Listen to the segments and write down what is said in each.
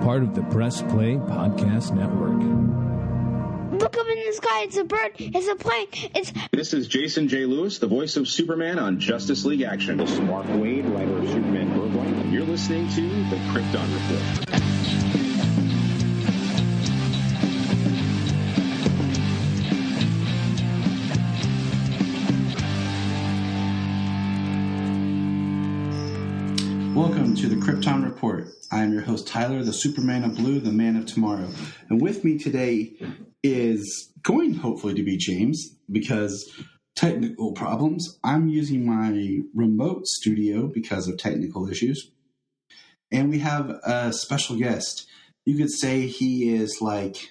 part of the Press Play Podcast Network. Look up in the sky. It's a bird. It's a plane. This is Jason J. Lewis, the voice of Superman on Justice League Action. This is Mark Wade, writer of Superman Birthright. You're listening to the Krypton Report. Welcome to the Krypton Report. I am your host, Tyler, the Superman of Blue, the Man of Tomorrow. And with me today is going hopefully to be James, because technical problems. I'm using my remote studio because of technical issues. And we have a special guest. You could say he is like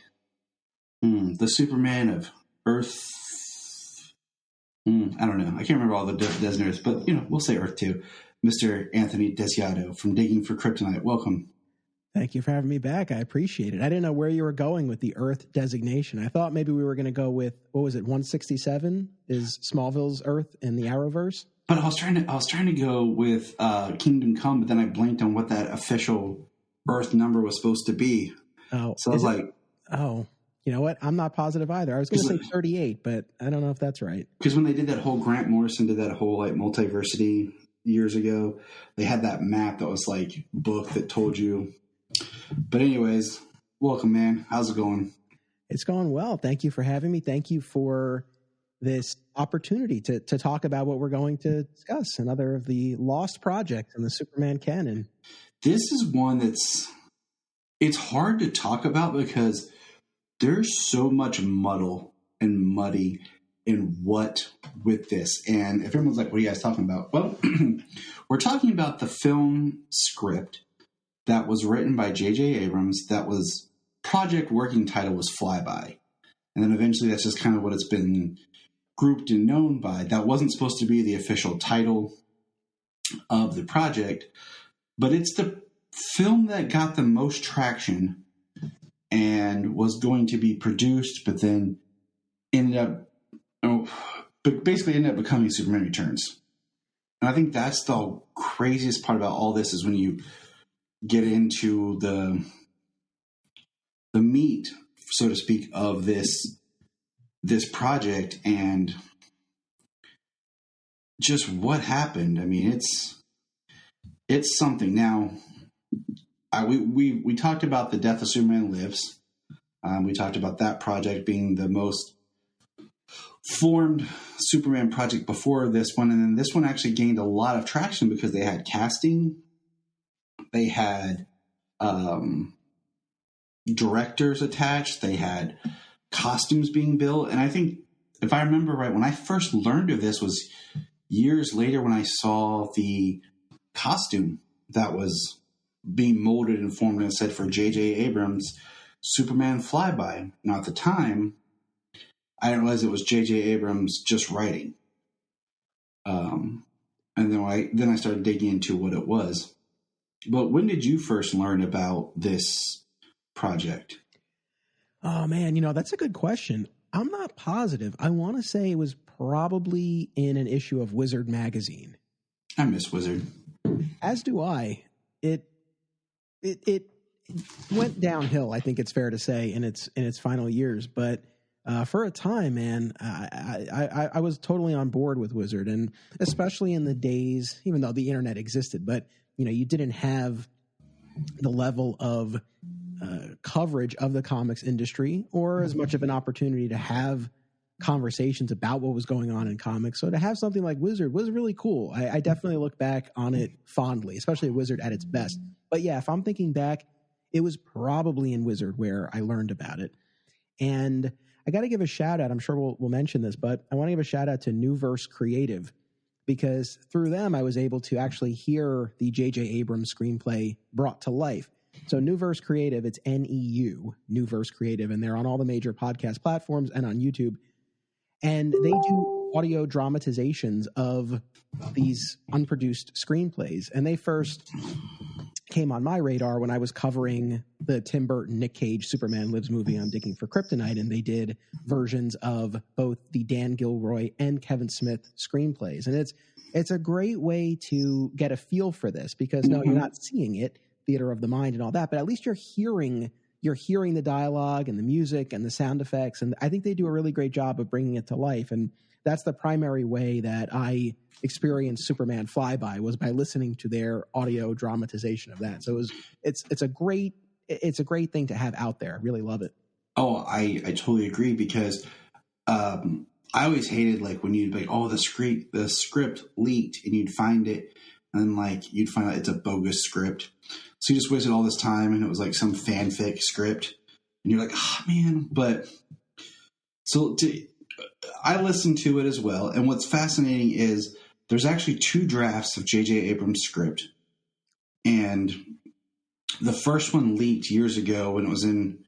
the Superman of Earth. I don't know. I can't remember all the designations, but we'll say Earth too. Mr. Anthony Desiato from Digging for Kryptonite. Welcome. Thank you for having me back. I appreciate it. I didn't know where you were going with the Earth designation. I thought maybe we were going to go with, what was it, 167 is Smallville's Earth in the Arrowverse? But I was trying to go with Kingdom Come, but then I blanked on what that official Earth number was supposed to be. Oh, so I was like, oh, you know what? I'm not positive either. I was going to say 38, but I don't know if that's right. Because when they did that whole, Grant Morrison did that whole like multiversity years ago, they had that map that was like book that told you. But anyways, welcome, man. How's it going? It's going well. Thank you for having me. Thank you for this opportunity to talk about what we're going to discuss, another of the lost projects in the Superman canon. This is one it's hard to talk about because there's so much muddle and muddy in what with this. And if everyone's like, what are you guys talking about? Well, we're talking about the film script that was written by J.J. Abrams. That was project working title was Flyby. And then eventually that's just kind of what it's been grouped and known by. That wasn't supposed to be the official title of the project, but it's the film that got the most traction and was going to be produced, but then basically ended up becoming Superman Returns. And I think that's the craziest part about all this is when you get into the meat, so to speak, of this project and just what happened. I mean, it's something. Now, we talked about the death of Superman Lives. We talked about that project being the most formed Superman project before this one, and then this one actually gained a lot of traction because they had casting, they had directors attached, they had costumes being built, and I think if I remember right, when I first learned of this was years later when I saw the costume that was being molded and formed and said for J.J. Abrams Superman Flyby. Now at the time I didn't realize it was J.J. Abrams just writing. And then I started digging into what it was. But when did you first learn about this project? Oh, man, that's a good question. I'm not positive. I want to say it was probably in an issue of Wizard magazine. I miss Wizard. As do I. It went downhill, I think it's fair to say, in its final years, but for a time, man, I was totally on board with Wizard, and especially in the days, even though the internet existed, but you didn't have the level of coverage of the comics industry or as much of an opportunity to have conversations about what was going on in comics. So to have something like Wizard was really cool. I definitely look back on it fondly, especially Wizard at its best. But yeah, if I'm thinking back, it was probably in Wizard where I learned about it. And I got to give a shout out. I'm sure we'll mention this, but I want to give a shout out to Newverse Creative, because through them, I was able to actually hear the J.J. Abrams screenplay brought to life. So Newverse Creative, it's NEU, Newverse Creative, and they're on all the major podcast platforms and on YouTube. And they do audio dramatizations of these unproduced screenplays. And they first came on my radar when I was covering the Tim Burton, Nick Cage, Superman Lives movie on Digging for Kryptonite, and they did versions of both the Dan Gilroy and Kevin Smith screenplays. And it's a great way to get a feel for this because, no, you're not seeing it. theater of the mind and all that, but at least you're hearing the dialogue and the music and the sound effects. And I think they do a really great job of bringing it to life. And that's the primary way that I experienced Superman Flyby, was by listening to their audio dramatization of that. So it's a great thing to have out there. I really love it. Oh, I totally agree, because I always hated like when you'd be like, oh, the script leaked, and you'd find it, and then like you'd find out it's a bogus script. So you just wasted all this time, and it was like some fanfic script, and you're like, oh man. But I listened to it as well, and what's fascinating is there's actually 2 drafts of J.J. Abrams' script, and the first one leaked years ago when it was in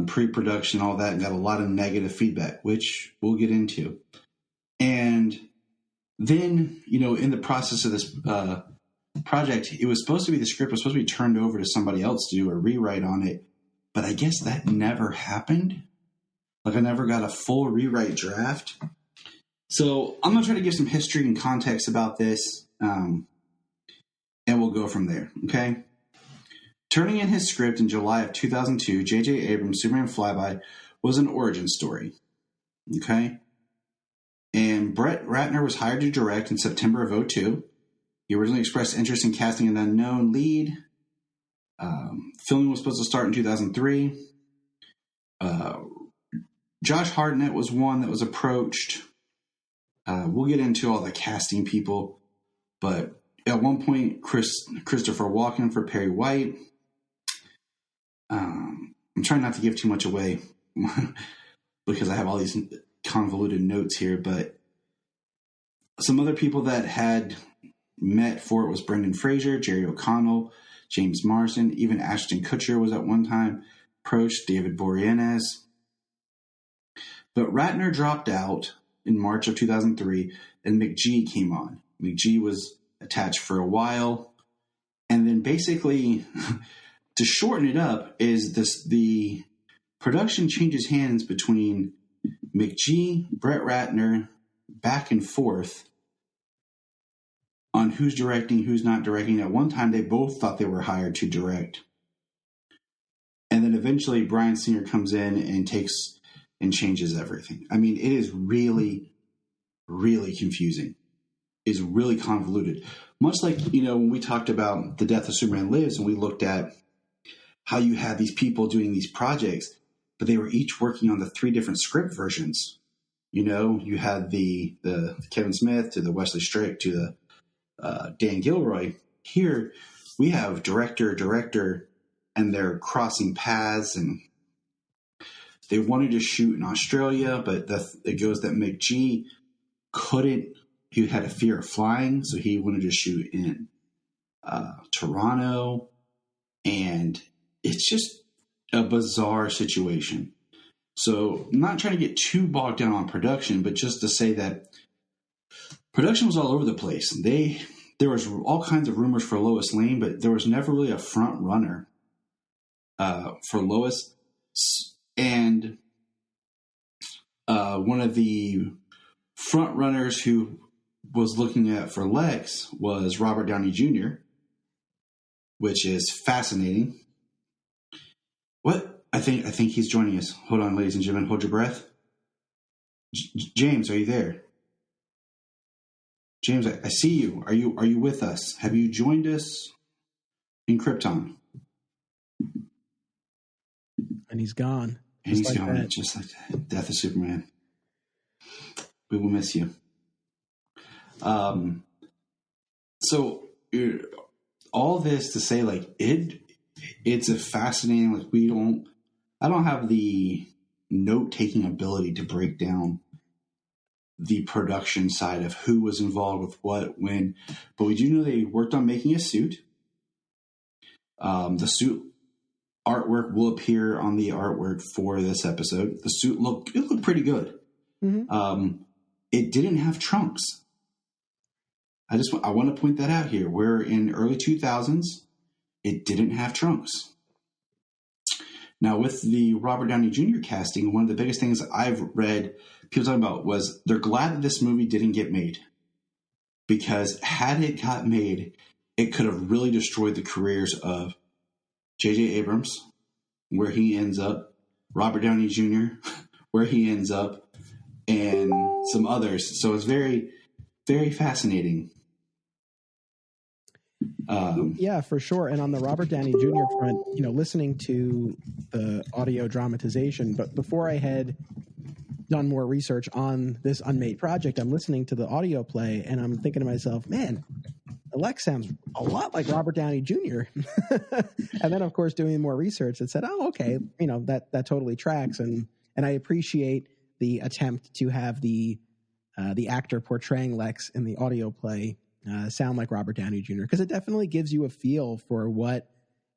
pre-production, all that, and got a lot of negative feedback, which we'll get into. And then, in the process of this project, the script was supposed to be turned over to somebody else to do a rewrite on it, but I guess that never happened. Like, I never got a full rewrite draft. So I'm going to try to give some history and context about this, and we'll go from there, okay? Turning in his script in July of 2002, J.J. Abrams' Superman Flyby was an origin story, okay? And Brett Ratner was hired to direct in September of 2002. He originally expressed interest in casting an unknown lead. Filming was supposed to start in 2003. Josh Hartnett was one that was approached. We'll get into all the casting people, but at one point, Christopher Walken for Perry White. I'm trying not to give too much away because I have all these convoluted notes here, but some other people that had met for it was Brendan Fraser, Jerry O'Connell, James Marsden, even Ashton Kutcher was at one time approached, David Boreanaz. But Ratner dropped out in March of 2003, and McGee came on. McGee was attached for a while, and then basically, to shorten it up, is the production changes hands between McGee, Brett Ratner, back and forth on who's directing, who's not directing. At one time, they both thought they were hired to direct. And then eventually Bryan Singer comes in and takes and changes everything. I mean, it is really, really confusing. It's really convoluted. Much like, when we talked about The Death of Superman Lives, and we looked at how you had these people doing these projects, but they were each working on the 3 different script versions. You had the Kevin Smith to the Wesley Strick to the Dan Gilroy. Here we have director, and they're crossing paths, and they wanted to shoot in Australia, but it goes that McGee couldn't. He had a fear of flying, so he wanted to shoot in Toronto, and it's just a bizarre situation. So I'm not trying to get too bogged down on production, but just to say that production was all over the place. There was all kinds of rumors for Lois Lane, but there was never really a front runner for Lois. And one of the front runners who was looking at for Lex was Robert Downey Jr., which is fascinating. What? I think he's joining us. Hold on, ladies and gentlemen. Hold your breath. James, are you there? James, I see you. Are you with us? Have you joined us in Krypton? And he's gone. And he's gone, just like that. Death of Superman. We will miss you. So all this to say, like, it's a fascinating, like, I don't have the note-taking ability to break down the production side of who was involved with what, when, but we do know they worked on making a suit. The suit artwork will appear on the artwork for this episode. The suit looked pretty good. Mm-hmm. It didn't have trunks. I want to point that out here. We're in early 2000s. It didn't have trunks. Now, with the Robert Downey Jr. casting, one of the biggest things I've read people talking about was they're glad that this movie didn't get made. Because had it got made, it could have really destroyed the careers of J.J. Abrams, where he ends up, Robert Downey Jr., where he ends up, and some others. So it's very, very fascinating. Yeah, for sure. And on the Robert Downey Jr. front, listening to the audio dramatization, but before I had done more research on this unmade project, I'm listening to the audio play and I'm thinking to myself, man, Lex sounds a lot like Robert Downey Jr. And then, of course, doing more research, it said, oh, okay, that totally tracks. And I appreciate the attempt to have the actor portraying Lex in the audio play sound like Robert Downey Jr., because it definitely gives you a feel for what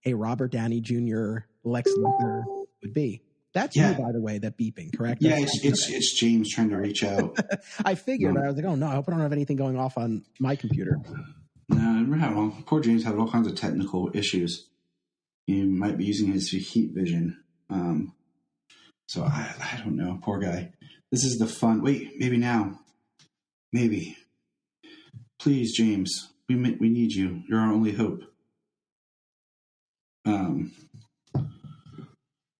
a Robert Downey Jr. Lex Luthor would be. That's you, by the way, that beeping, correct? Yeah, it's James trying to reach out. I figured, but I was like, oh no, I hope I don't have anything going off on my computer. No, poor James had all kinds of technical issues. He might be using his heat vision. So I don't know, poor guy. This is the fun. Wait, maybe now. Maybe. Please, James, we need you. You're our only hope.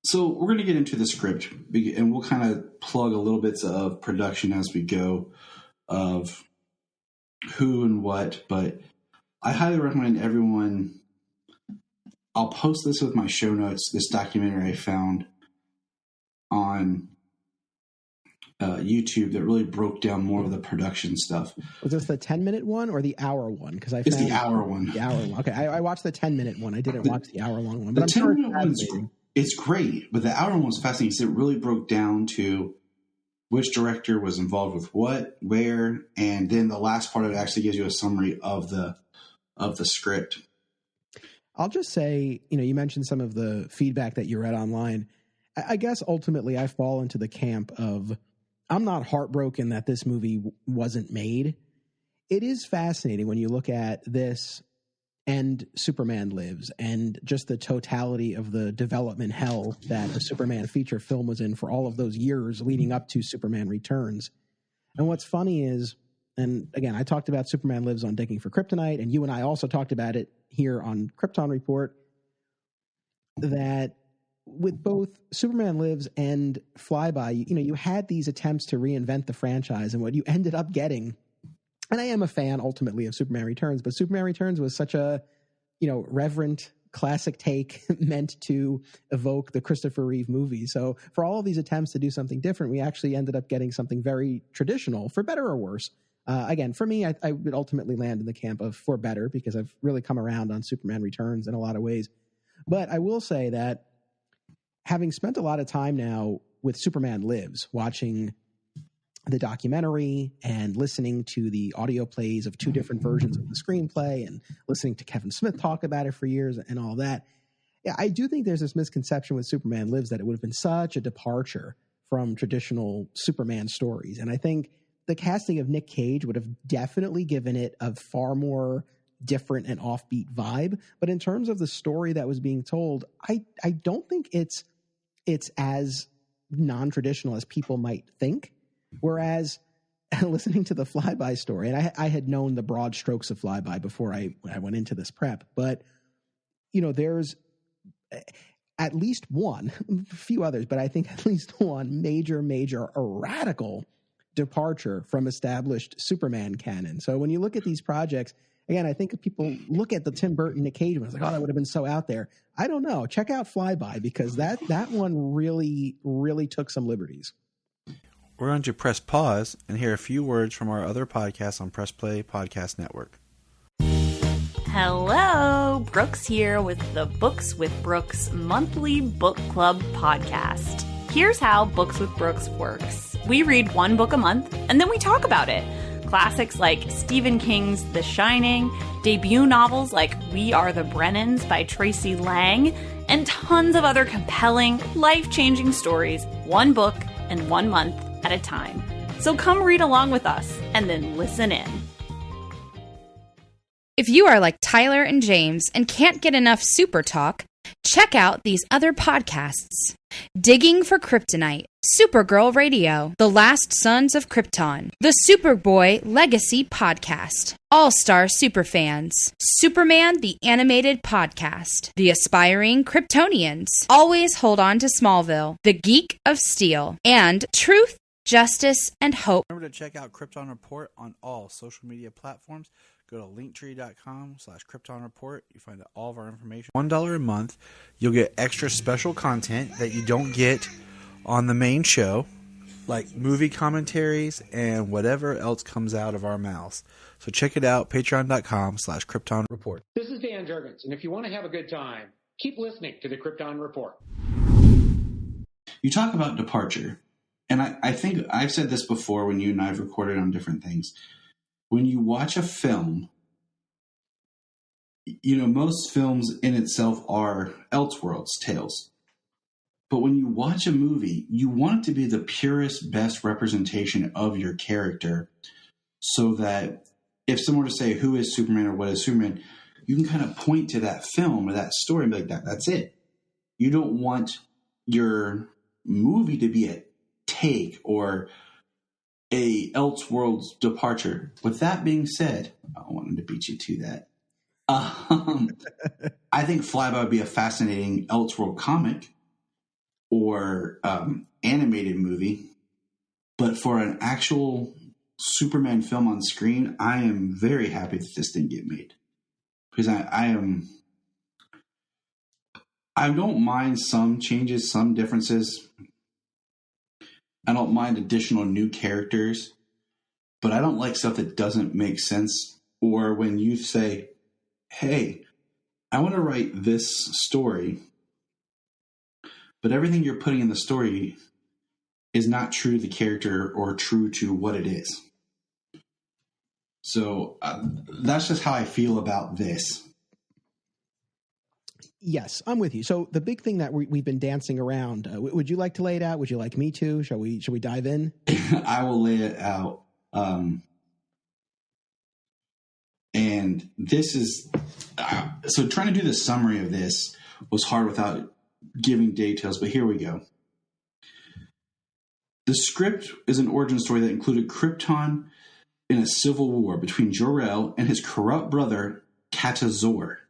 So we're going to get into the script, and we'll kind of plug a little bits of production as we go, of who and what. But I highly recommend everyone. I'll post this with my show notes. This documentary I found on YouTube that really broke down more of the production stuff. Was this the 10-minute one or the hour one? Because it's the hour one. The hour one. Okay, I watched the 10-minute one. I didn't watch the hour-long one. But the 10-minute one's it's great, but the hour one was fascinating because it really broke down to which director was involved with what, where, and then the last part of it actually gives you a summary of the script. I'll just say, you mentioned some of the feedback that you read online. I guess ultimately I fall into the camp of I'm not heartbroken that this movie wasn't made. It is fascinating when you look at this and Superman Lives and just the totality of the development hell that a Superman feature film was in for all of those years leading up to Superman Returns. And what's funny is, and again, I talked about Superman Lives on Digging for Kryptonite, and you and I also talked about it here on Krypton Report, that with both Superman Lives and Flyby, you had these attempts to reinvent the franchise, and what you ended up getting, and I am a fan ultimately of Superman Returns, but Superman Returns was such a, reverent classic take meant to evoke the Christopher Reeve movie. So for all of these attempts to do something different, we actually ended up getting something very traditional, for better or worse. Again, for me, I would ultimately land in the camp of for better, because I've really come around on Superman Returns in a lot of ways. But I will say that having spent a lot of time now with Superman Lives, watching the documentary and listening to the audio plays of two different versions of the screenplay and listening to Kevin Smith talk about it for years and all that, yeah, I do think there's this misconception with Superman Lives that it would have been such a departure from traditional Superman stories. And I think the casting of Nick Cage would have definitely given it a far more different and offbeat vibe. But in terms of the story that was being told, I don't think it's as non-traditional as people might think. Whereas listening to the Flyby story, and I had known the broad strokes of Flyby before I went into this prep, but there's at least one, a few others, but I think at least one major, a radical departure from established Superman canon. So when you look at these projects, again, I think if people look at the Tim Burton, Nick Cage one, it's like, oh, that would have been so out there. I don't know. Check out Flyby, because that one really, really took some liberties. We're going to press pause and hear a few words from our other podcasts on Press Play Podcast Network. Hello, Brooks here with the Books with Brooks monthly book club podcast. Here's how Books with Brooks works. We read one book a month, and then we talk about it. Classics like Stephen King's The Shining, debut novels like We Are the Brennans by Tracy Lang, and tons of other compelling, life-changing stories, one book and 1 month at a time. So come read along with us, and then listen in. If you are like Tyler and James and can't get enough super talk, Check out these other podcasts: Digging for Kryptonite, Supergirl Radio, The Last Sons of Krypton, the Superboy Legacy Podcast, All-Star Superfans, Superman the Animated Podcast, The Aspiring Kryptonians, Always Hold On to Smallville, The Geek of Steel, and Truth, Justice, and Hope. Remember to check out Krypton Report on all social media platforms. Go to linktree.com/Krypton Report. You find all of our information. $1 a month. You'll get extra special content that you don't get on the main show, like movie commentaries and whatever else comes out of our mouths. So check it out, patreon.com/Krypton Report. This is Dan Jurgens, and if you want to have a good time, keep listening to the Krypton Report. You talk about departure, and I think I've said this before when you and I have recorded on different things. When you watch a film, most films in itself are Elseworlds tales. But when you watch a movie, you want it to be the purest, best representation of your character, so that if someone were to say, who is Superman or what is Superman, you can kind of point to that film or that story and be like, that's it. You don't want your movie to be a take or a Elseworlds departure. With that being said, I wanted to beat you to that. I think Flyby would be a fascinating Elseworld comic or animated movie. But for an actual Superman film on screen, I am very happy that this didn't get made. Because I don't mind some changes, some differences. I don't mind additional new characters, but I don't like stuff that doesn't make sense. Or when you say, hey, I want to write this story, but everything you're putting in the story is not true to the character or true to what it is. So that's just how I feel about this. Yes, I'm with you. So the big thing that we've been dancing around, would you like to lay it out? Would you like me to? Shall we dive in? I will lay it out. And this is, so trying to do the summary of this was hard without giving details, but here we go. The script is an origin story that included Krypton in a civil war between Jor-El and his corrupt brother, Kata-Zor.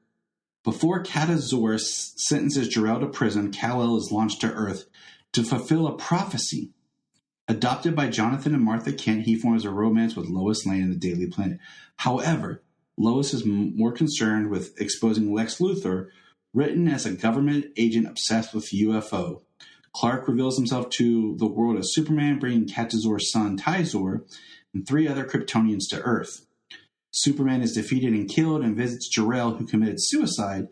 Before Kata-Zor sentences Jor-El to prison, Kal-El is launched to Earth to fulfill a prophecy. Adopted by Jonathan and Martha Kent, he forms a romance with Lois Lane in the Daily Planet. However, Lois is more concerned with exposing Lex Luthor, written as a government agent obsessed with UFO. Clark reveals himself to the world as Superman, bringing Kata-Zor's son, Ty-Zor, and 3 other Kryptonians to Earth. Superman is defeated and killed and visits Jor-El, who committed suicide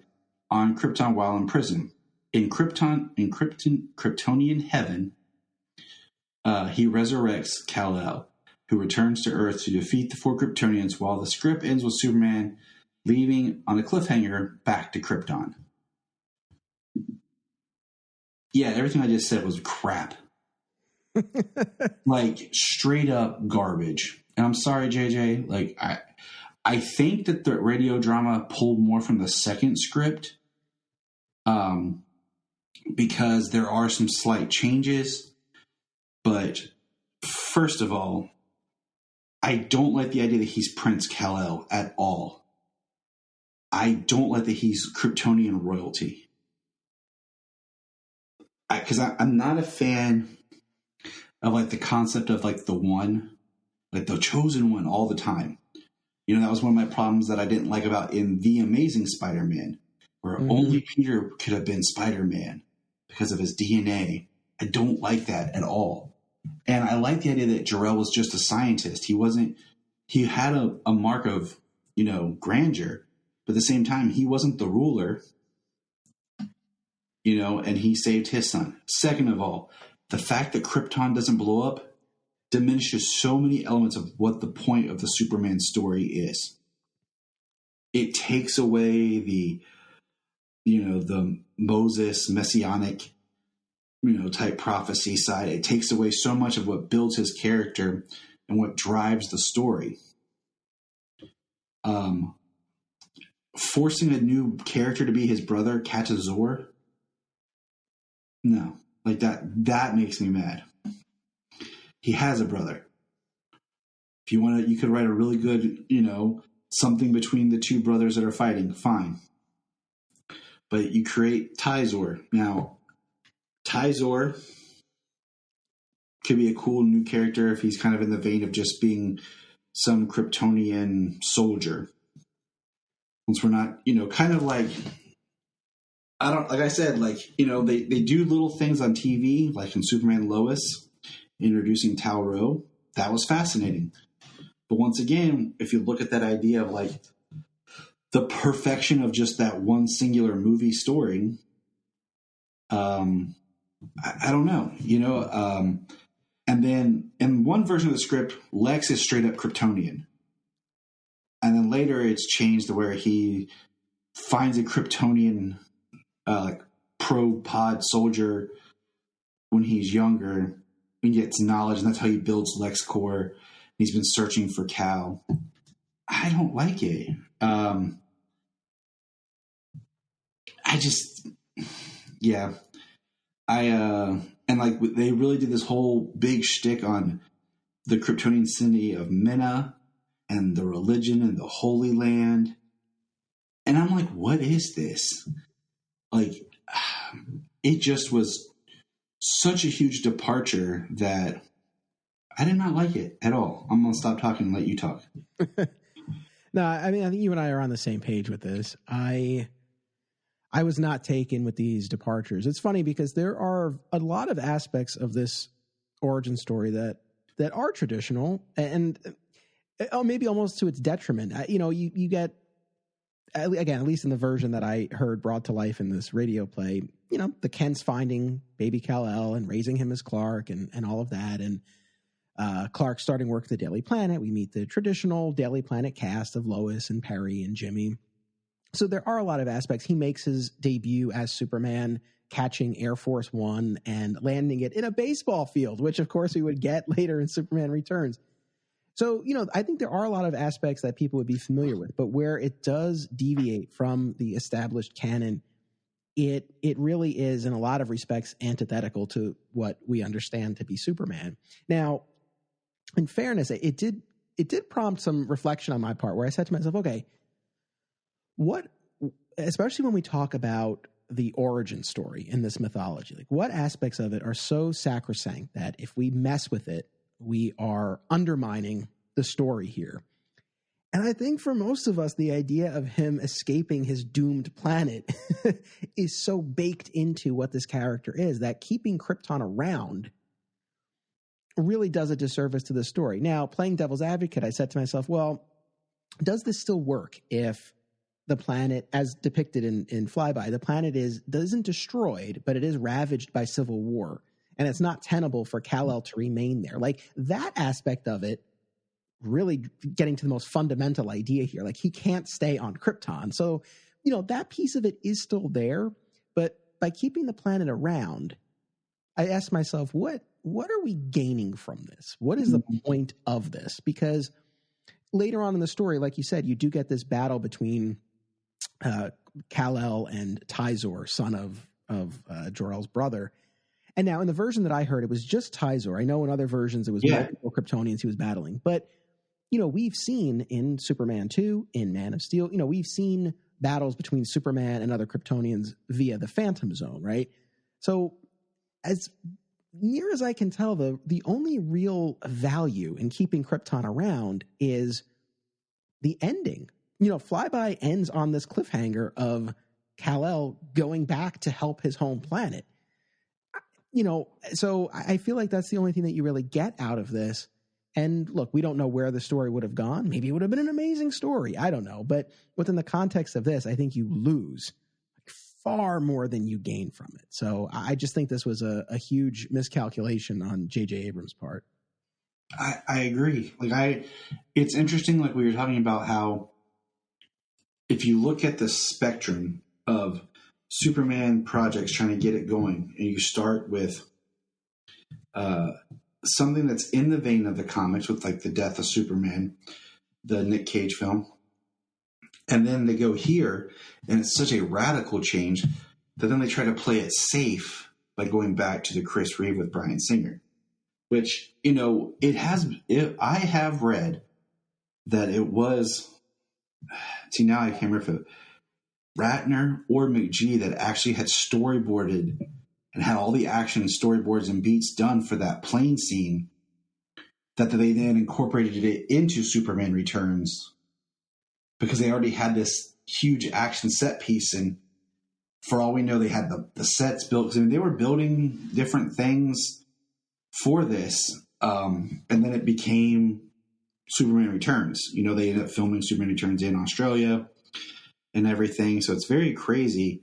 on Krypton while in prison. In Kryptonian heaven, he resurrects Kal-El, who returns to Earth to defeat the 4 Kryptonians, while the script ends with Superman leaving on a cliffhanger back to Krypton. Yeah, everything I just said was crap. Like, straight up garbage. And I'm sorry, JJ. Like, I think that the radio drama pulled more from the second script, because there are some slight changes. But first of all, I don't like the idea that he's Prince Kal-El at all. I don't like that he's Kryptonian royalty. Because I'm not a fan of like the concept of like the one, like the chosen one all the time. You know, that was one of my problems that I didn't like about in The Amazing Spider-Man, where only Peter could have been Spider-Man because of his DNA. I don't like that at all. And I like the idea that Jor-El was just a scientist. He had a mark of, grandeur, but at the same time, he wasn't the ruler, and he saved his son. Second of all, the fact that Krypton doesn't blow up diminishes so many elements of what the point of the Superman story is. It takes away the Moses messianic, type prophecy side. It takes away so much of what builds his character and what drives the story. forcing a new character to be his brother, Katazor. No, like that makes me mad. He has a brother. If you want to, you could write a really good, something between the two brothers that are fighting. Fine. But you create Tyzor. Now, Tyzor could be a cool new character if he's kind of in the vein of just being some Kryptonian soldier. Once we're not, kind of like, like I said, like, they do little things on TV, like in Superman Lois, introducing Tal-Rho. That was fascinating. But once again, if you look at that idea of like the perfection of just that one singular movie story, I don't know, and then in one version of the script, Lex is straight up Kryptonian. And then later it's changed to where he finds a Kryptonian pro-pod soldier when he's younger and gets knowledge, and that's how he builds LexCorp. He's been searching for Kal. I don't like it. And like they really did this whole big shtick on the Kryptonian city of Minna and the religion and the Holy Land. And I'm like, what is this? Like, it just was such a huge departure that I did not like it at all. I'm going to stop talking and let you talk. No, I mean, I think you and I are on the same page with this. I was not taken with these departures. It's funny because there are a lot of aspects of this origin story that are traditional and maybe almost to its detriment. You get, again, at least in the version that I heard brought to life in this radio play, the Kents finding baby Kal-El and raising him as Clark and all of that. And Clark starting work at the Daily Planet. We meet the traditional Daily Planet cast of Lois and Perry and Jimmy. So there are a lot of aspects. He makes his debut as Superman, catching Air Force One and landing it in a baseball field, which of course we would get later in Superman Returns. So, I think there are a lot of aspects that people would be familiar with, but where it does deviate from the established canon, it really is in a lot of respects antithetical to what we understand to be Superman. Now, in fairness, it did prompt some reflection on my part where I said to myself, okay, especially when we talk about the origin story in this mythology, like what aspects of it are so sacrosanct that if we mess with it, we are undermining the story here. And I think for most of us, the idea of him escaping his doomed planet is so baked into what this character is that keeping Krypton around really does a disservice to the story. Now, playing devil's advocate, I said to myself, well, does this still work if the planet, as depicted in Flyby, the planet isn't destroyed, but it is ravaged by civil war, and it's not tenable for Kal-El to remain there? Like that aspect of it, really getting to the most fundamental idea here, like he can't stay on Krypton. So, that piece of it is still there, but by keeping the planet around, I asked myself, what are we gaining from this? What is the point of this? Because later on in the story, like you said, you do get this battle between Kal-El and Tyzor, son of Jor-El's brother. And now in the version that I heard, it was just Tyzor. I know in other versions it was multiple Kryptonians he was battling. But, we've seen in Superman 2, in Man of Steel, we've seen battles between Superman and other Kryptonians via the Phantom Zone, right? So as near as I can tell, the only real value in keeping Krypton around is the ending. Flyby ends on this cliffhanger of Kal-El going back to help his home planet. So I feel like that's the only thing that you really get out of this. And look, we don't know where the story would have gone. Maybe it would have been an amazing story. I don't know. But within the context of this, I think you lose far more than you gain from it. So I just think this was a huge miscalculation on J.J. Abrams' part. I agree. It's interesting, like we were talking about how if you look at the spectrum of Superman projects trying to get it going, and you start with something that's in the vein of the comics with like the death of Superman, the Nick Cage film, And then they go here, and it's such a radical change that then they try to play it safe by going back to the Chris Reeve with Bryan Singer, which, you know, I have read that it was, see, now I can't remember if it Ratner or McGee that actually had storyboarded and had all the action storyboards and beats done for that plane scene, that they then incorporated it into Superman Returns because they already had this huge action set piece. And for all we know, they had the sets built. 'Cause, I mean, they were building different things for this. And then it became Superman Returns. You know, they ended up filming Superman Returns in Australia and everything. So it's very crazy,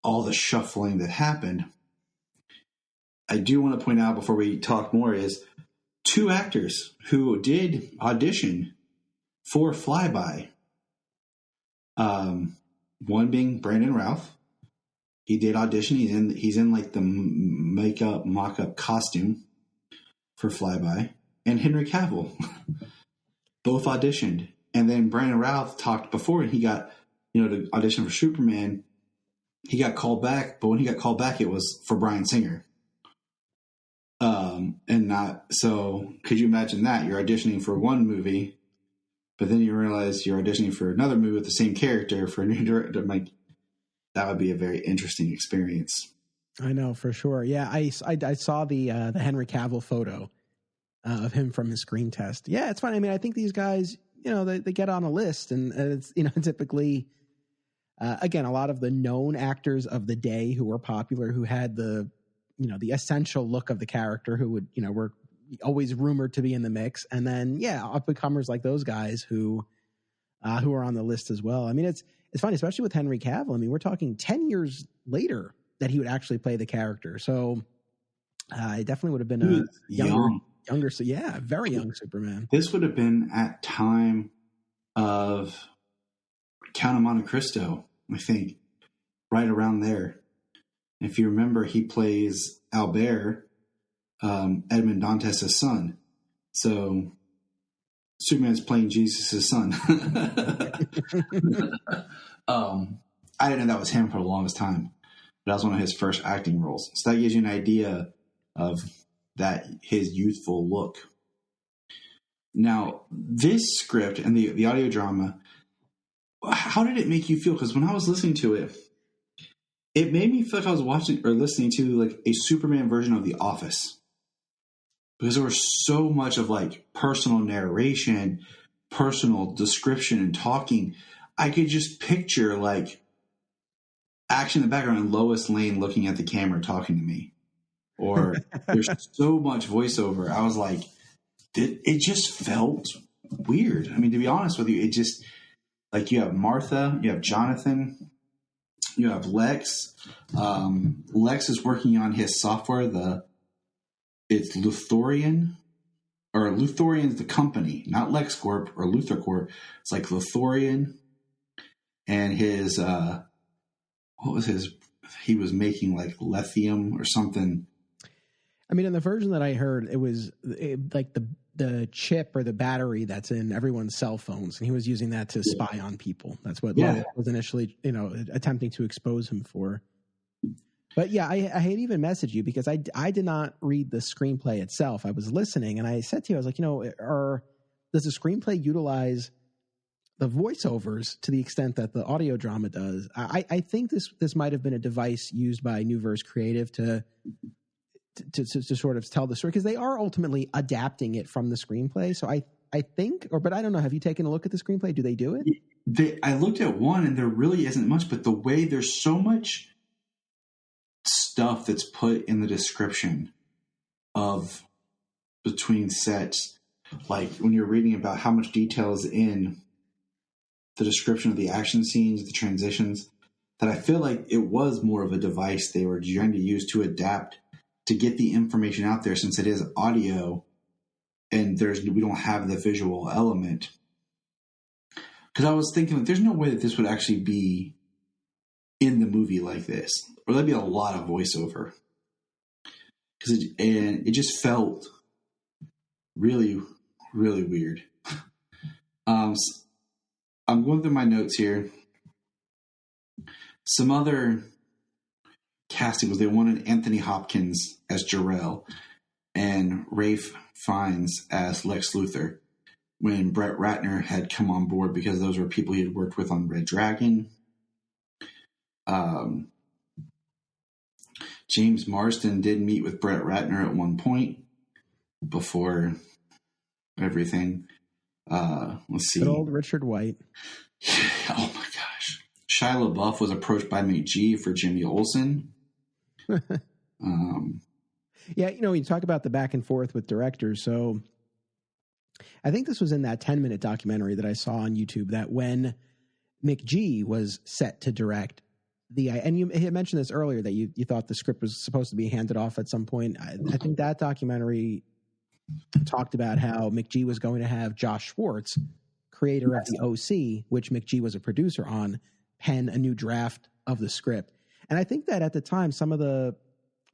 all the shuffling that happened. I do want to point out before we talk more is 2 actors who did audition for Flyby. One being Brandon Routh. He did audition. He's in like the makeup mock-up costume for Flyby. And Henry Cavill both auditioned. And then Brandon Routh talked before, and he got, you know, to audition for Superman. He got called back, but when he got called back, it was for Bryan Singer. And not, so could you imagine that? You're auditioning for one movie, but then you realize you're auditioning for another movie with the same character for a new director. Like, that would be a very interesting experience. I know, for sure. Yeah, I saw the Henry Cavill photo of him from his screen test. Yeah, it's funny. I mean, I think these guys, you know, they get on a list, and it's, you know, typically, again, a lot of the known actors of the day who were popular, who had the, you know, the essential look of the character, who would, you know, were always rumored to be in the mix. And then, yeah, up-and-comers like those guys who are on the list as well. I mean, it's funny, especially with Henry Cavill. I mean, we're talking 10 years later that he would actually play the character. So it definitely would have been a younger, so yeah, very young Superman. This would have been at time of Count of Monte Cristo, I think, right around there. If you remember, he plays Albert, Edmond Dantes' son. So Superman's playing Jesus' son. I didn't know that was him for the longest time. That was one of his first acting roles. So that gives you an idea of that, his youthful look. Now, this script and the audio drama, how did it make you feel? Because when I was listening to it, it made me feel like I was watching or listening to like a Superman version of The Office. Because there was so much of like personal narration, personal description and talking. I could just picture like action in the background and Lois Lane looking at the camera talking to me. Or there's so much voiceover. I was like, it just felt weird. I mean, to be honest with you, it just, like, you have Martha, you have Jonathan, you have Lex. Lex is working on his software. It's Luthorian, or Luthorian's the company, not LexCorp or Luthor Corp. It's like Luthorian, and his what was his? He was making like lithium or something. I mean, in the version that I heard, it was like the chip or the battery that's in everyone's cell phones, and he was using that to spy on people. That's what Lois was initially, you know, attempting to expose him for. But yeah, I had even messaged you because I did not read the screenplay itself. I was listening, and I said to you, I was like, you know, does the screenplay utilize the voiceovers to the extent that the audio drama does? I think this might have been a device used by New Verse Creative to sort of tell the story, because they are ultimately adapting it from the screenplay. So I think, but I don't know. Have you taken a look at the screenplay? Do they do it? I looked at one, and there really isn't much, but the way there's so much stuff that's put in the description of between sets, like when you're reading about how much detail is in the description of the action scenes, the transitions, that I feel like it was more of a device they were trying to use to adapt to get the information out there, since it is audio and we don't have the visual element. Because I was thinking, like, there's no way that this would actually be in the movie like this, or that'd be a lot of voiceover. And it just felt really, really weird. I'm going through my notes here. Some other casting was they wanted Anthony Hopkins as Jor-El and Ralph Fiennes as Lex Luthor when Brett Ratner had come on board because those were people he had worked with on Red Dragon. James Marsden did meet with Brett Ratner at one point before everything. Let's see. Good old Richard White. Oh my gosh. Shia LaBeouf was approached by McGee for Jimmy Olsen. Yeah, you talk about the back and forth with directors. So I think this was in that 10-minute documentary that I saw on YouTube that when McGee was set to direct and you had mentioned this earlier that you thought the script was supposed to be handed off at some point. I think that documentary talked about how McGee was going to have Josh Schwartz, creator of the OC, which McGee was a producer on, pen a new draft of the script. And I think that at the time, some of the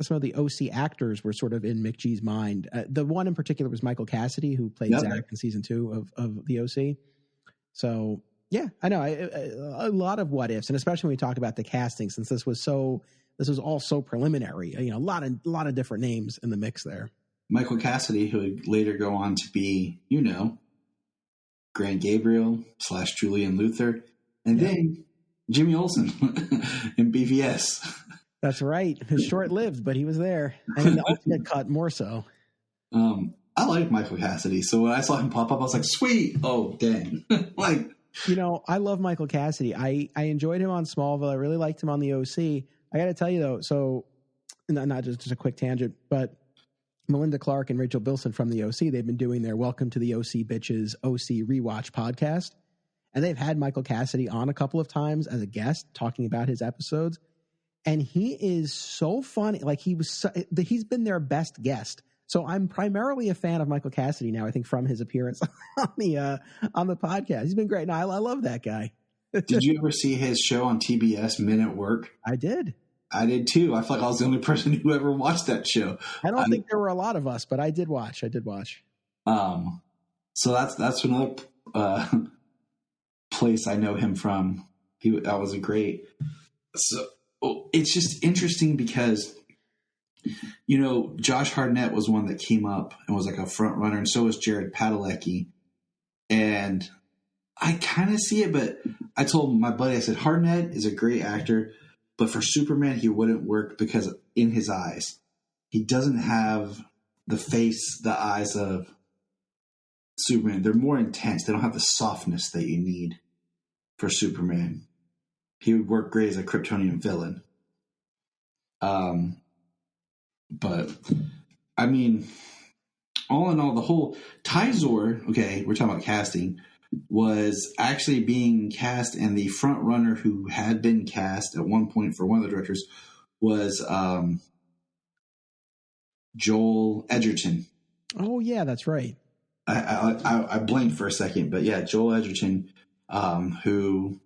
OC actors were sort of in McGee's mind. The one in particular was Michael Cassidy, who played Zach in season 2 of the OC. So yeah, I know a lot of what ifs, and especially when we talk about the casting, since this was all so preliminary. A lot of different names in the mix there. Michael Cassidy, who would later go on to be, Grant Gabriel / Julian Luther, and then Jimmy Olsen in BVS. That's right. It was short-lived, but he was there. And in the ultimate cut, more so. I like Michael Cassidy, so when I saw him pop up, I was like, sweet. Oh, dang. I love Michael Cassidy. I enjoyed him on Smallville. I really liked him on the OC. I got to tell you, though, so not just a quick tangent, but Melinda Clark and Rachel Bilson from the OC, they've been doing their Welcome to the OC Bitches OC Rewatch podcast. And they've had Michael Cassidy on a couple of times as a guest talking about his episodes. And he is so funny. Like he's been their best guest. So I'm primarily a fan of Michael Cassidy now, I think, from his appearance on the podcast. He's been great. No, I love that guy. Did you ever see his show on TBS, Men at Work? I did. I did too. I feel like I was the only person who ever watched that show. I don't think there were a lot of us, but I did watch. So that's another place I know him from. That was a great. So it's just interesting because, Josh Hartnett was one that came up and was like a front runner, and so was Jared Padalecki. And I kind of see it, but I told my buddy, I said, Hartnett is a great actor, but for Superman, he wouldn't work because in his eyes, he doesn't have the eyes of Superman. They're more intense. They don't have the softness that you need for Superman. He would work great as a Kryptonian villain. But I mean, all in all, the whole Tyzor, okay, we're talking about casting, was actually being cast, and the front runner who had been cast at one point for one of the directors was Joel Edgerton. Oh yeah, that's right. I blanked for a second, but yeah, Joel Edgerton, who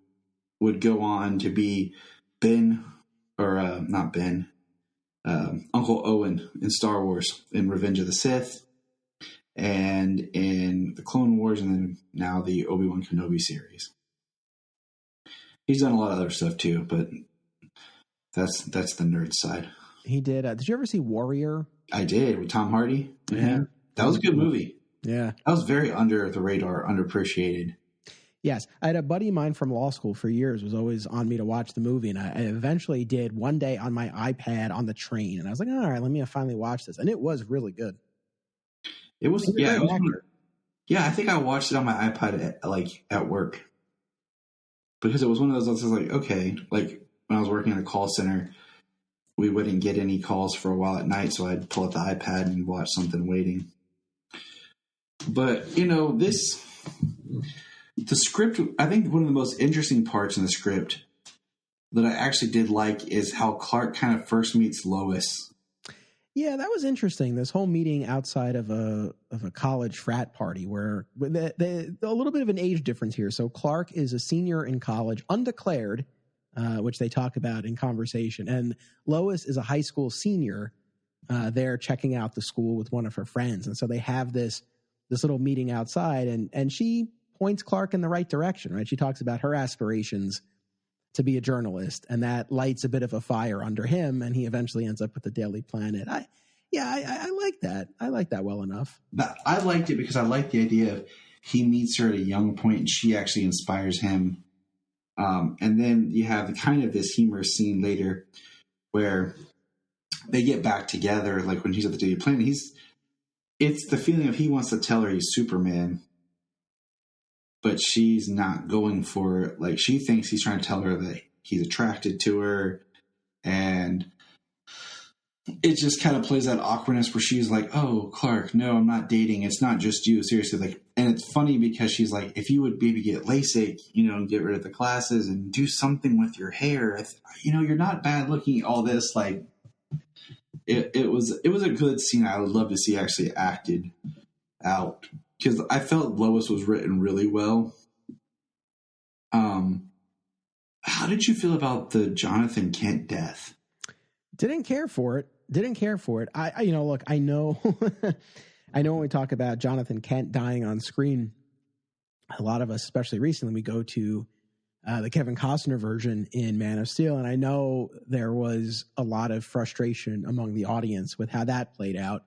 would go on to be Uncle Owen in Star Wars, in Revenge of the Sith, and in the Clone Wars, and then now the Obi-Wan Kenobi series. He's done a lot of other stuff too, but that's the nerd side. He did. Did you ever see Warrior? I did, with Tom Hardy. Yeah, that was a good movie. Yeah, that was very under the radar, underappreciated. Yes, I had a buddy of mine from law school for years was always on me to watch the movie, and I eventually did one day on my iPad on the train, and I was like, all right, let me finally watch this, and it was really good. It was, I think I watched it on my iPad at work, because it was one of those. I was like, okay, like when I was working at a call center, we wouldn't get any calls for a while at night, so I'd pull out the iPad and watch something waiting. But the script, I think one of the most interesting parts in the script that I actually did like is how Clark kind of first meets Lois. Yeah, that was interesting. This whole meeting outside of a college frat party where a little bit of an age difference here. So Clark is a senior in college, undeclared, which they talk about in conversation. And Lois is a high school senior there checking out the school with one of her friends. And so they have this little meeting outside, and she points Clark in the right direction, right? She talks about her aspirations to be a journalist, and that lights a bit of a fire under him, and he eventually ends up with the Daily Planet. I like that. I like that well enough. I liked it because I like the idea of he meets her at a young point and she actually inspires him. And then you have kind of this humorous scene later where they get back together, like when he's at the Daily Planet. It's the feeling of he wants to tell her he's Superman, but she's not going for it. Like, she thinks he's trying to tell her that he's attracted to her, and it just kind of plays that awkwardness where she's like, "Oh, Clark, no, I'm not dating. It's not just you, seriously." Like, and it's funny because she's like, "If you would maybe get LASIK, and get rid of the glasses and do something with your hair, you're not bad looking." All this, like, it was a good scene. I would love to see actually acted out, because I felt Lois was written really well. How did you feel about the Jonathan Kent death? Didn't care for it. I look, I know, I know when we talk about Jonathan Kent dying on screen, a lot of us, especially recently, we go to the Kevin Costner version in Man of Steel. And I know there was a lot of frustration among the audience with how that played out.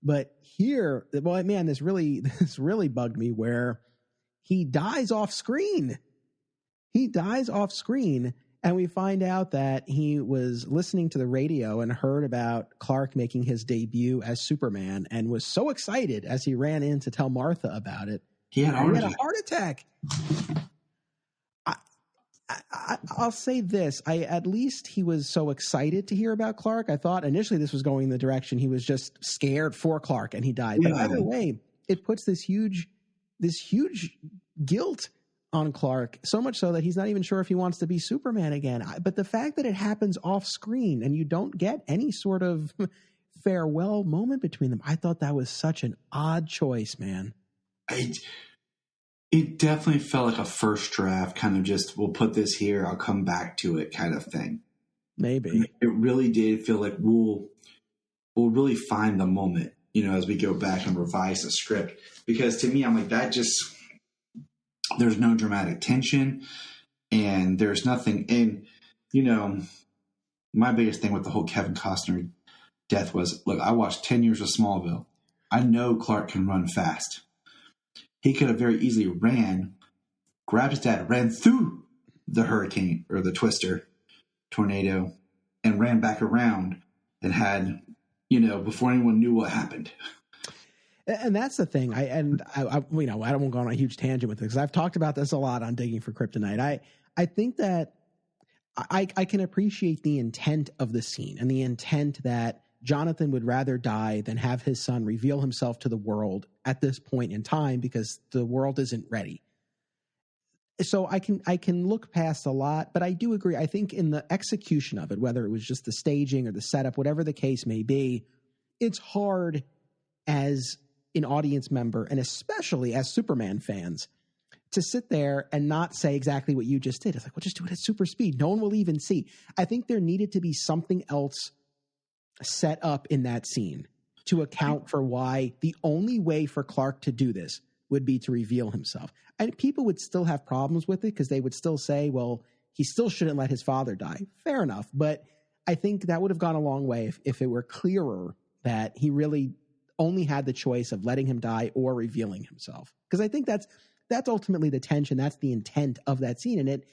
But here, well, man, this really bugged me, where he dies off screen. And we find out that he was listening to the radio and heard about Clark making his debut as Superman and was so excited as he ran in to tell Martha about it. He had a heart attack. I'll say this. At least he was so excited to hear about Clark. I thought initially this was going in the direction he was just scared for Clark and he died. Yeah. But either way, it puts this huge guilt on Clark, so much so that he's not even sure if he wants to be Superman again. But the fact that it happens off screen and you don't get any sort of farewell moment between them, I thought that was such an odd choice, man. It definitely felt like a first draft, kind of just, we'll put this here, I'll come back to it kind of thing. Maybe. It really did feel like we'll really find the moment, as we go back and revise the script. Because to me, I'm like, that just, there's no dramatic tension and there's nothing. And, my biggest thing with the whole Kevin Costner death was, look, I watched 10 years of Smallville. I know Clark can run fast. He could have very easily grabbed his dad, ran through the hurricane or the tornado, and ran back around and had, before anyone knew what happened. And that's the thing. I don't want to go on a huge tangent with it, because I've talked about this a lot on Digging for Kryptonite. I think that I can appreciate the intent of the scene and the intent that Jonathan would rather die than have his son reveal himself to the world at this point in time, because the world isn't ready. So I can look past a lot, but I do agree. I think in the execution of it, whether it was just the staging or the setup, whatever the case may be, it's hard as an audience member, and especially as Superman fans, to sit there and not say exactly what you just did. It's like, well, just do it at super speed. No one will even see. I think there needed to be something else set up in that scene to account for why the only way for Clark to do this would be to reveal himself. And people would still have problems with it, because they would still say, well, he still shouldn't let his father die. Fair enough. But I think that would have gone a long way if it were clearer that he really only had the choice of letting him die or revealing himself. Because I think that's ultimately the tension. That's the intent of that scene. And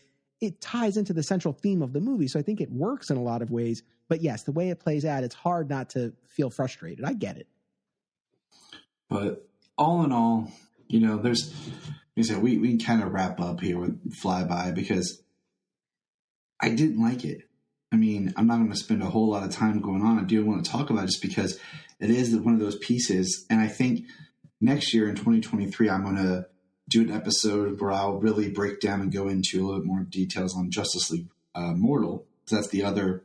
it ties into the central theme of the movie. So I think it works in a lot of ways. But yes, the way it plays out, it's hard not to feel frustrated. I get it. But all in all, there's, we can kind of wrap up here with Flyby, because I didn't like it. I mean, I'm not going to spend a whole lot of time going on. I do want to talk about it just because it is one of those pieces. And I think next year in 2023, I'm going to do an episode where I'll really break down and go into a little bit more details on Justice League Mortal. That's the other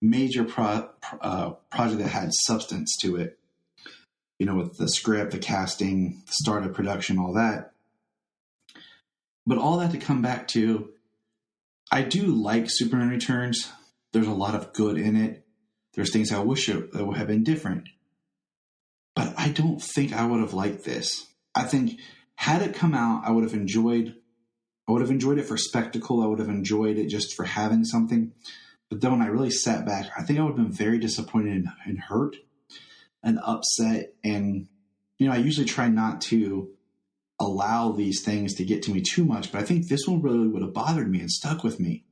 major project that had substance to it, with the script, the casting, the start of production, all that. But all that to come back to, I do like Superman Returns. There's a lot of good in it. There's things I wish it would have been different. But I don't think I would have liked this. I think had it come out, I would have enjoyed it for spectacle. I would have enjoyed it just for having something. But then when I really sat back, I think I would have been very disappointed and hurt and upset. And, I usually try not to allow these things to get to me too much, but I think this one really would have bothered me and stuck with me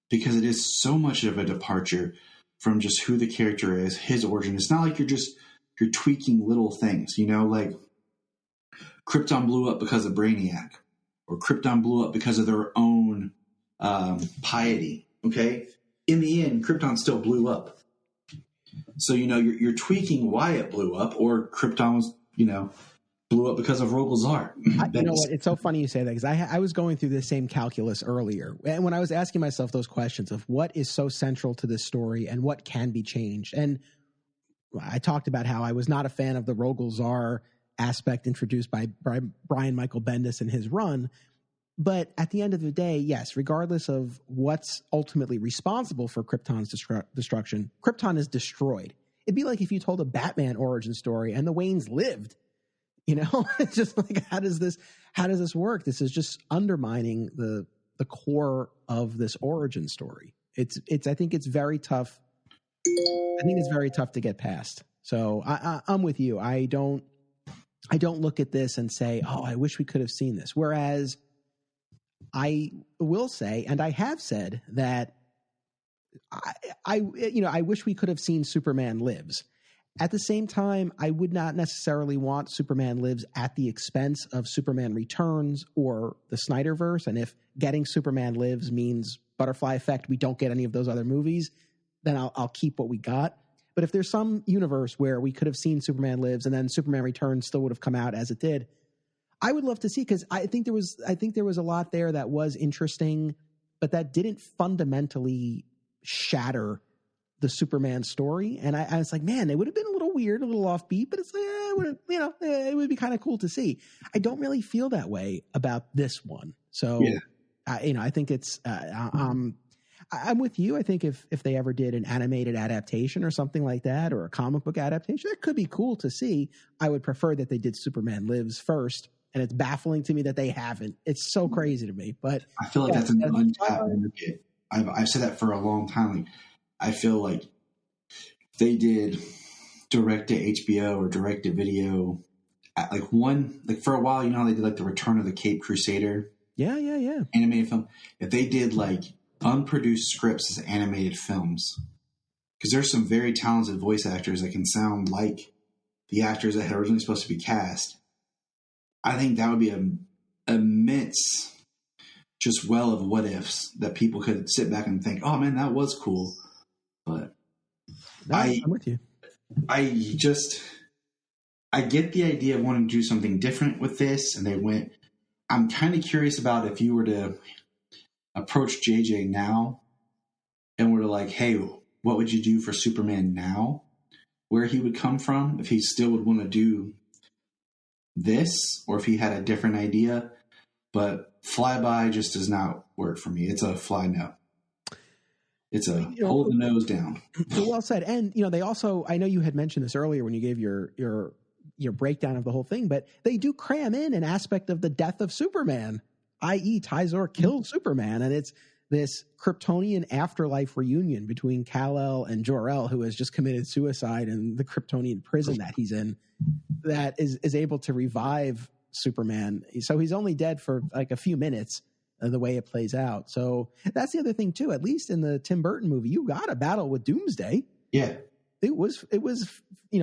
because it is so much of a departure from just who the character is, his origin. It's not like you're tweaking little things, like Krypton blew up because of Brainiac, or Krypton blew up because of their own piety. Okay. In the end, Krypton still blew up. So, you're tweaking why it blew up, or Krypton was, blew up because of Rogel's art. You know what? It's so funny you say that because I was going through the same calculus earlier. And when I was asking myself those questions of what is so central to this story and what can be changed. And I talked about how I was not a fan of the Rogel Czar aspect introduced by Brian Michael Bendis in his run. But at the end of the day, yes, regardless of what's ultimately responsible for Krypton's destruction, Krypton is destroyed. It'd be like if you told a Batman origin story and the Waynes lived. It's just like, how does this work? This is just undermining the core of this origin story. I think it's very tough. I think it's very tough to get past. So I'm with you. I don't look at this and say, oh, I wish we could have seen this. Whereas I will say, and I have said that I wish we could have seen Superman Lives. At the same time, I would not necessarily want Superman Lives at the expense of Superman Returns or the Snyderverse. And if getting Superman Lives means Butterfly Effect, we don't get any of those other movies, then I'll keep what we got. But if there's some universe where we could have seen Superman Lives and then Superman Returns still would have come out as it did, I would love to see, because I think there was a lot there that was interesting, but that didn't fundamentally shatter the Superman story. And I was like, man, it would have been a little weird, a little offbeat, but it's like, it would be kind of cool to see. I don't really feel that way about this one. So, yeah. I think it's, I'm with you. I think if they ever did an animated adaptation or something like that, or a comic book adaptation, that could be cool to see. I would prefer that they did Superman Lives first. And it's baffling to me that they haven't. It's so crazy to me. But I feel like that's an untapped market. I've said that for a long time. Like, I feel like they did direct to HBO or direct to video, for a while, how they did like the Return of the Caped Crusader. Yeah. Animated film. If they did like unproduced scripts as animated films, because there's some very talented voice actors that can sound like the actors that had originally supposed to be cast. I think that would be an immense just well of what ifs that people could sit back and think, oh man, that was cool. But I'm with you. I get the idea of wanting to do something different with this. And I'm kind of curious about if you were to approach JJ now and were to like, hey, what would you do for Superman now? Where he would come from, if he still would want to do this, or if he had a different idea. But Flyby just does not work for me. It's a fly no. It's a hold the nose down. Well said. And they also, I know you had mentioned this earlier when you gave your breakdown of the whole thing, but they do cram in an aspect of the death of Superman, i.e. Tyzor killed Superman, and it's this Kryptonian afterlife reunion between Kal-El and Jor-El, who has just committed suicide in the Kryptonian prison that he's in, that is able to revive Superman. So he's only dead for like a few minutes, the way it plays out. So that's the other thing too. At least in the Tim Burton movie, you got a battle with Doomsday. Yeah, it was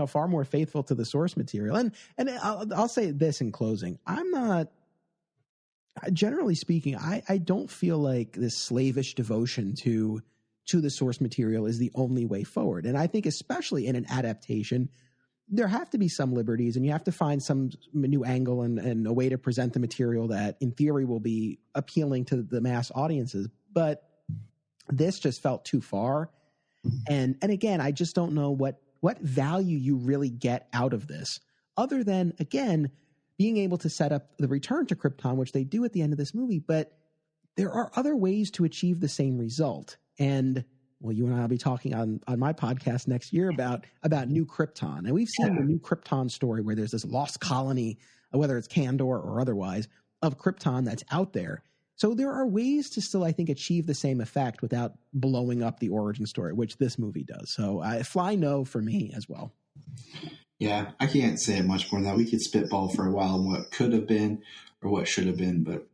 far more faithful to the source material. And I'll say this in closing: I'm not. Generally speaking, I don't feel like this slavish devotion to the source material is the only way forward. And I think especially in an adaptation, there have to be some liberties, and you have to find some new angle and a way to present the material that in theory will be appealing to the mass audiences. But this just felt too far. And again, I just don't know what value you really get out of this, other than, again, being able to set up the return to Krypton, which they do at the end of this movie. But there are other ways to achieve the same result. And well, you and I will be talking on my podcast next year about New Krypton. And we've seen the New Krypton story where there's this lost colony whether it's Kandor or otherwise, of Krypton that's out there. So there are ways to still, I think, achieve the same effect without blowing up the origin story, which this movie does. So fly no for me as well. Yeah, I can't say much more than that. We could spitball for a while on what could have been or what should have been, but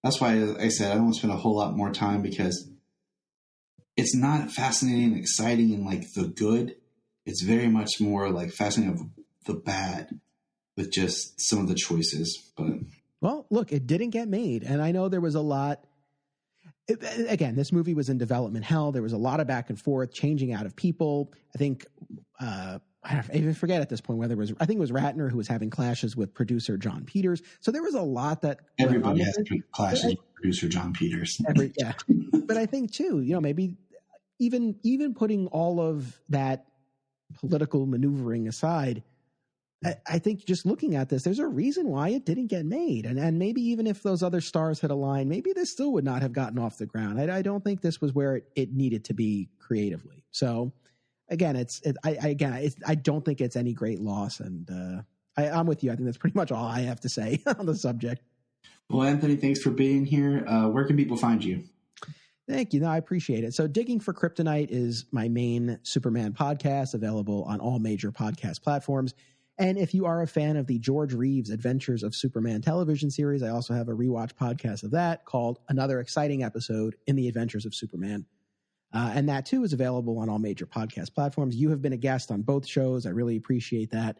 that's why I said I don't want to spend a whole lot more time, because it's not fascinating and exciting and like the good. It's very much more like fascinating of the bad with just some of the choices. But well, look, it didn't get made, and I know there was a lot. Again, this movie was in development hell. There was a lot of back and forth, changing out of people. I think I even forget at this point whether it was, I think it was Ratner who was having clashes with producer John Peters. So there was a lot that everybody has clashes with producer John Peters. Yeah, but I think too, maybe even putting all of that political maneuvering aside, I think just looking at this, there's a reason why it didn't get made. And maybe even if those other stars had aligned, maybe this still would not have gotten off the ground. I don't think this was where it needed to be creatively. So again, I don't think it's any great loss. And I'm with you. I think that's pretty much all I have to say on the subject. Well, Anthony, thanks for being here. Where can people find you? Thank you. No, I appreciate it. So Digging for Kryptonite is my main Superman podcast, available on all major podcast platforms. And if you are a fan of the George Reeves Adventures of Superman television series, I also have a rewatch podcast of that called Another Exciting Episode in the Adventures of Superman. And that too is available on all major podcast platforms. You have been a guest on both shows. I really appreciate that.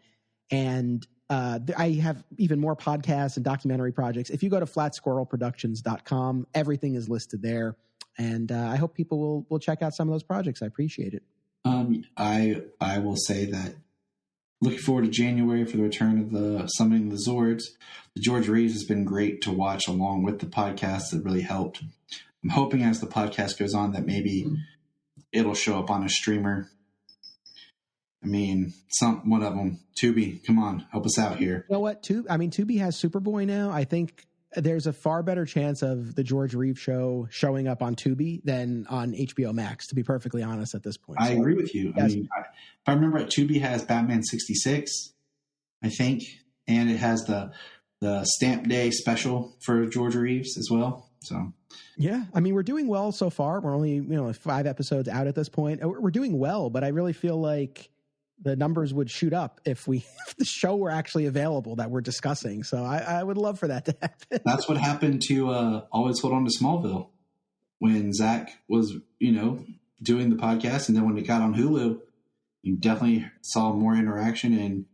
And I have even more podcasts and documentary projects. If you go to flatsquirrelproductions.com, everything is listed there. And I hope people will check out some of those projects. I appreciate it. I will say that looking forward to January for the return of the Summoning the Zords. The George Reeves has been great to watch along with the podcast. That really helped. I'm hoping as the podcast goes on that maybe it'll show up on a streamer. I mean, one of them, Tubi, come on, help us out here. You know what? Tubi has Superboy now. I think there's a far better chance of the George Reeves show showing up on Tubi than on HBO Max, to be perfectly honest at this point. I agree with you. Yes. I mean, if I remember right, Tubi has Batman 66, I think, and it has the Stamp Day special for George Reeves as well. So yeah, I mean, we're doing well so far. We're only 5 episodes out at this point. We're doing well, but I really feel like the numbers would shoot up if the show were actually available that we're discussing. So I would love for that to happen. That's what happened to Always Hold On to Smallville when Zach was, doing the podcast. And then when it got on Hulu, you definitely saw more interaction and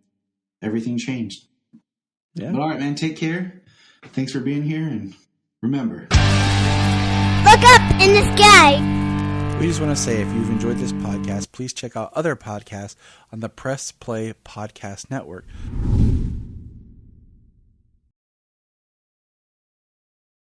everything changed. Yeah. But all right, man, take care. Thanks for being here. And remember, look up in the sky. We just want to say, if you've enjoyed this podcast, please check out other podcasts on the Press Play Podcast Network.